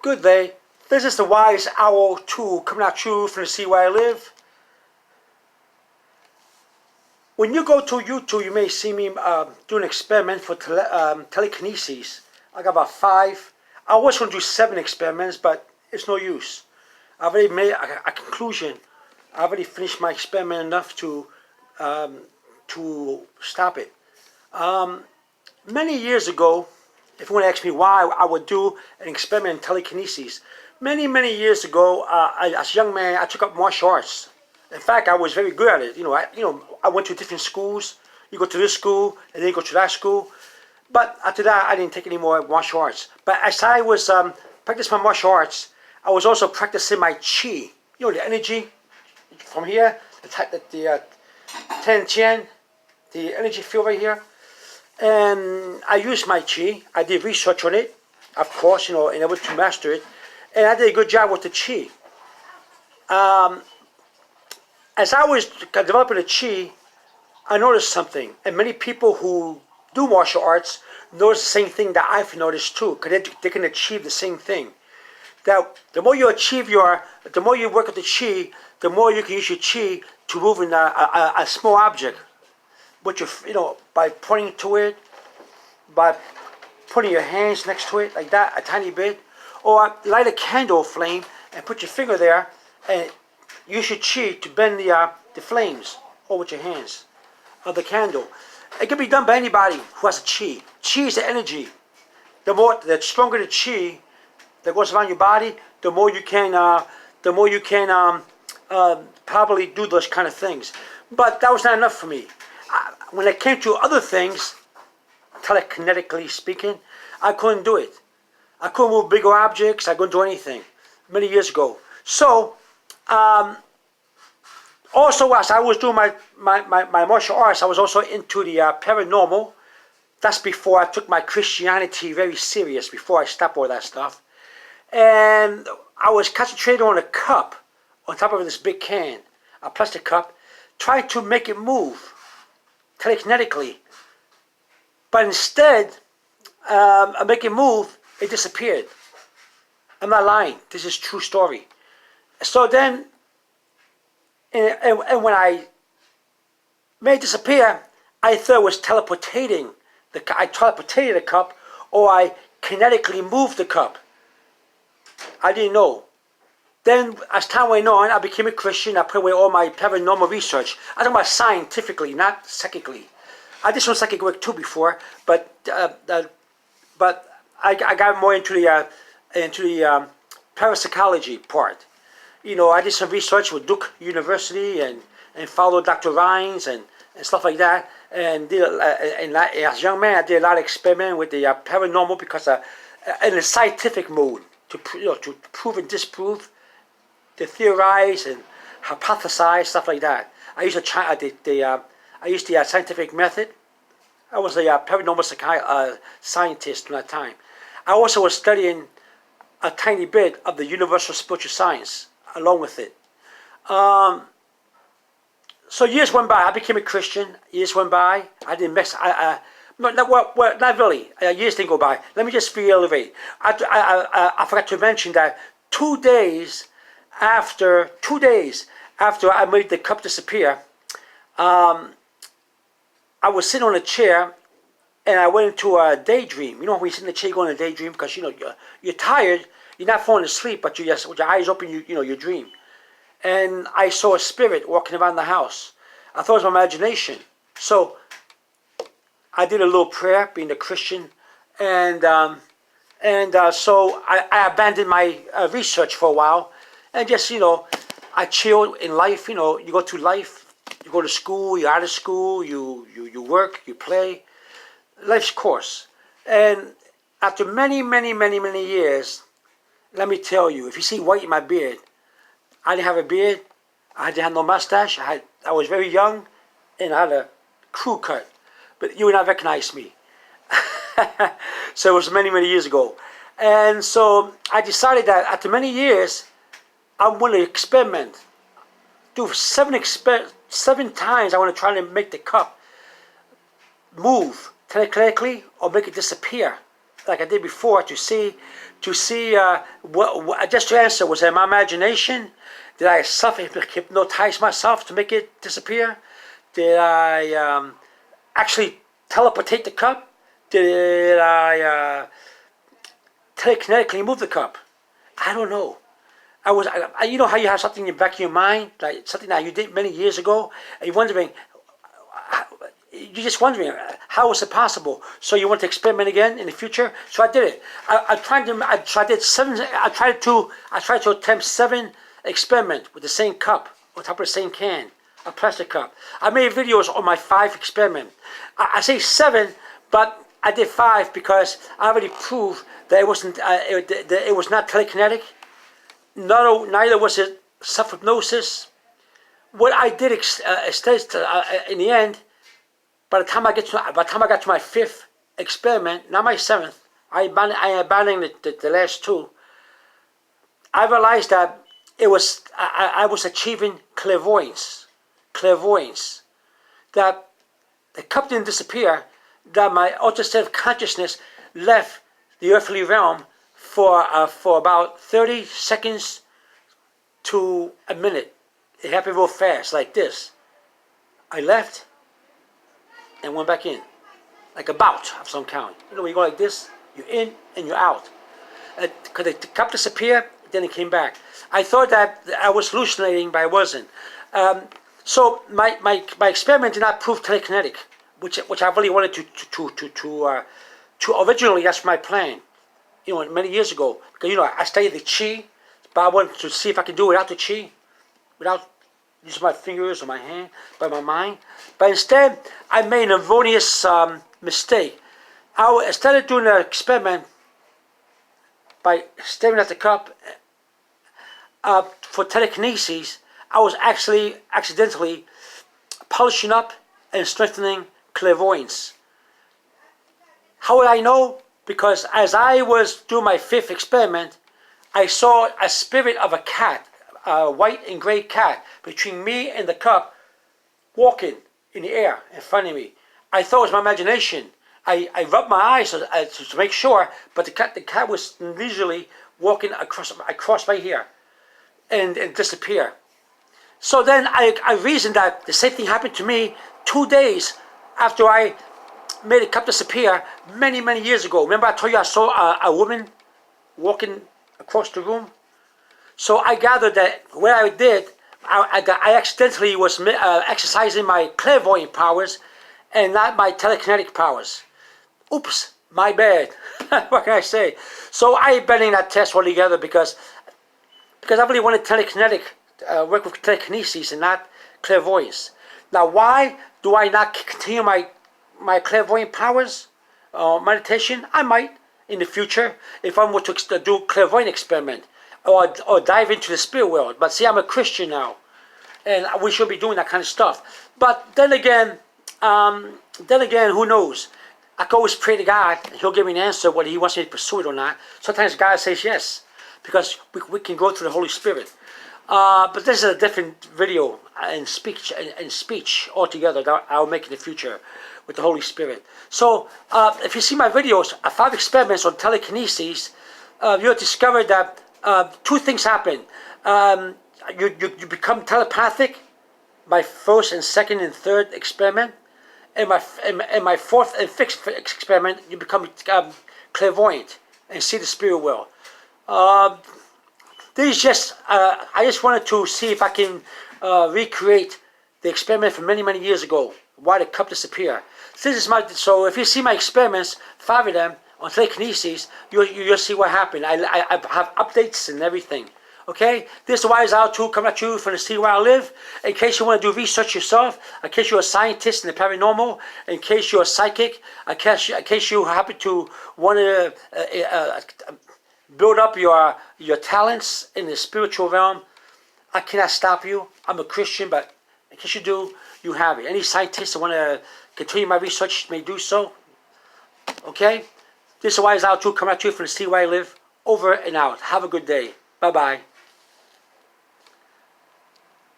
Good day. This is the Wise Owl 2 coming at you from the sea where I live. When you go to YouTube, you may see me do an experiment for telekinesis. I got about 5. I was going to do 7 experiments, but it's no use. I've already made a conclusion. I've already finished my experiment enough to stop it. Many years ago, if you want to ask me why I would do an experiment in telekinesis, many years ago, as a young man, I took up martial arts. In fact, I was very good at it. I went to different schools. You go to this school, and then you go to that school. But after that, I didn't take any more martial arts. But as I was practicing my martial arts, I was also practicing my chi. The energy from here, the ten qian, the energy field right here. And I used my chi. I did research on it, of course, in order to master it. And I did a good job with the chi. As I was developing the chi, I noticed something. And many people who do martial arts notice the same thing that I've noticed too, because they can achieve the same thing. That the more you the more you work with the chi, the more you can use your chi to move in a small object. But by pointing to it, by putting your hands next to it like that, a tiny bit, or light a candle flame and put your finger there and use your chi to bend the flames over with your hands of the candle. It can be done by anybody who has a chi. Chi is the energy. The stronger the chi that goes around your body, the more you can probably do those kind of things. But that was not enough for me. When it came to other things, telekinetically speaking, I couldn't do it. I couldn't move bigger objects. I couldn't do anything many years ago. So, also as I was doing my martial arts, I was also into the paranormal. That's before I took my Christianity very serious, before I stopped all that stuff. And I was concentrated on a cup on top of this big can, a plastic cup, trying to make it move telekinetically. But instead of making it move, it disappeared. I'm not lying. This is a true story. So then, and when I made it disappear, I thought it was teleportating. I teleportated the cup, or I kinetically moved the cup. I didn't know. Then, as time went on, I became a Christian. I put away all my paranormal research. I'm talking about scientifically, not psychically. I did some psychic work too before, but I got more into the parapsychology part. I did some research with Duke University and followed Dr. Rhines and stuff like that. And as a young man, I did a lot of experiment with the paranormal because in a scientific mode to prove and disprove, to theorize and hypothesize, stuff like that. I used the scientific method. I was a paranormal scientist at that time. I also was studying a tiny bit of the universal spiritual science along with it. So years went by. I became a Christian. Years went by. I didn't mess. Not really. Years didn't go by. Let me just reiterate. I forgot to mention that 2 days after I made the cup disappear, I was sitting on a chair, and I went into a daydream. When you sit in the chair, you go in a daydream because you're tired. You're not falling asleep, but you just with your eyes open, you dream. And I saw a spirit walking around the house. I thought it was my imagination. So I did a little prayer, being a Christian, and so I abandoned my research for a while, and just I chilled in life. You go through life. You go to school. You're out of school. You work. You play. Life's course. And after many years, let me tell you, if you see white in my beard, I didn't have a beard. I didn't have no mustache. I was very young, and I had a crew cut. But you would not recognize me. So it was many years ago. And so I decided that after many years, I'm going to experiment. Do 7 times I want to try to make the cup move telekinetically or make it disappear like I did before, to see what just to answer, was it my imagination? Did I hypnotize myself to make it disappear? Did I actually teleportate the cup? Did I telekinetically move the cup? I don't know. You know how you have something in the back of your mind, like something that you did many years ago, and you're wondering, you're just wondering, how was it possible? So you want to experiment again in the future? So I did it. I tried to attempt 7 experiments with the same cup, on top of the same can, a plastic cup. I made videos on my 5 experiments. I say 7, but I did 5 because I already proved that it wasn't. It was not telekinetic. Neither was it self-hypnosis. What I did in the end, by the time I got to my 5th experiment, not my 7th, I abandoned the last 2. I realized that I was achieving clairvoyance. That the cup didn't disappear. That my altered state of consciousness left the earthly realm for about 30 seconds to a minute. It happened real fast, like this. I left and went back in, like a bout of some kind. You know, when you go like this, you're in and you're out. Because the cup disappeared, then it came back. I thought that I was hallucinating, but I wasn't. So my experiment did not prove telekinetic, which I really wanted to originally. That's my plan. You know, many years ago, because I studied the chi, but I wanted to see if I could do it without the chi, without using my fingers or my hand, by my mind. But instead, I made an erroneous mistake. I started doing an experiment by staring at the cup for telekinesis. I was actually accidentally polishing up and strengthening clairvoyance. How would I know? Because as I was doing my 5th experiment, I saw a spirit of a cat, a white and gray cat, between me and the cup, walking in the air in front of me. I thought it was my imagination. I rubbed my eyes to make sure, but the cat was leisurely walking across right here and disappear. So then I reasoned that the same thing happened to me 2 days after I made the cup disappear many years ago. Remember I told you I saw a woman walking across the room? So I gathered that what I did, I accidentally was exercising my clairvoyant powers and not my telekinetic powers. Oops, my bad. What can I say? So I abandoned that test altogether because I really wanted telekinetic, work with telekinesis and not clairvoyance. Now why do I not continue my clairvoyant powers, meditation? I might in the future if I were to do clairvoyant experiment or dive into the spirit world. But see, I'm a Christian now, and we should be doing that kind of stuff. But then again, who knows? I can always pray to God, and He'll give me an answer whether He wants me to pursue it or not. Sometimes God says yes, because we can go through the Holy Spirit. But this is a different video and speech altogether that I'll make in the future with the Holy Spirit. So if you see my videos, 5 experiments on telekinesis, you'll discover that 2 things happen. You become telepathic, my 1st and 2nd and 3rd experiment. In my 4th and 5th experiment, you become clairvoyant and see the spirit world. This is just, I just wanted to see if I can recreate the experiment from many years ago. Why the cup disappear? So if you see my experiments, 5 of them on telekinesis, you'll see what happened. I have updates and everything. Okay, this is Wise Out 2 coming at you from the city where I live. In case you want to do research yourself, in case you're a scientist in the paranormal, in case you're a psychic, in case you happen to want to build up your talents in the spiritual realm, I cannot stop you. I'm a Christian, but in case you do, you have it. Any scientists that want to continue my research may do so. Okay, this is Wise Out 2 coming at you from the city where I live. Over and out. Have a good day. Bye-bye.